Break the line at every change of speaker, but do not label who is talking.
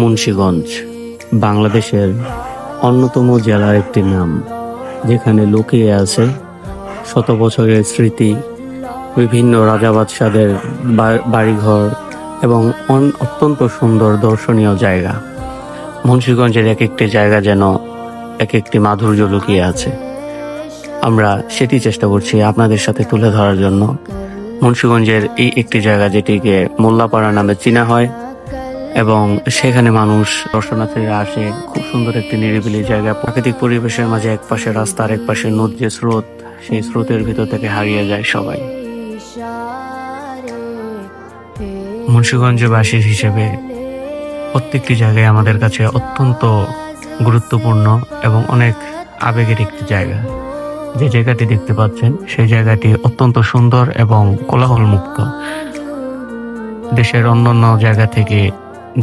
মুন্সিগঞ্জ বাংলাদেশের অন্যতম জেলার একটি নাম, যেখানে লুকিয়ে আছে শত বছরের স্মৃতি, বিভিন্ন রাজা বাদশাদের বাড়িঘর এবং অত্যন্ত সুন্দর দর্শনীয় জায়গা। মুন্সিগঞ্জের এক একটি জায়গা যেন এক একটি মাধুর্য লুকিয়ে আছে। আমরা সেটি চেষ্টা করছি আপনাদের সাথে তুলে ধরার জন্য। মুন্সিগঞ্জের এই একটি জায়গা যেটিকে মোল্লাপাড়া নামে চেনা হয় এবং সেখানে মানুষ দর্শনার্থীরা আসে। খুব সুন্দর একটি নিরিবিলি জায়গা, প্রাকৃতিক পরিবেশের মাঝে এক পাশে রাস্তা আর এক পাশে নদীর যে স্রোত, সেই স্রোতের ভিতর থেকে হারিয়ে যায় সবাই। মুন্সিগঞ্জবাসী হিসেবে প্রত্যেকটি জায়গায় আমাদের কাছে অত্যন্ত গুরুত্বপূর্ণ এবং অনেক আবেগের একটি জায়গা। যে জায়গাটি দেখতে পাচ্ছেন সেই জায়গাটি অত্যন্ত সুন্দর এবং কোলাহল মুক্ত। দেশের অন্যান্য জায়গা থেকে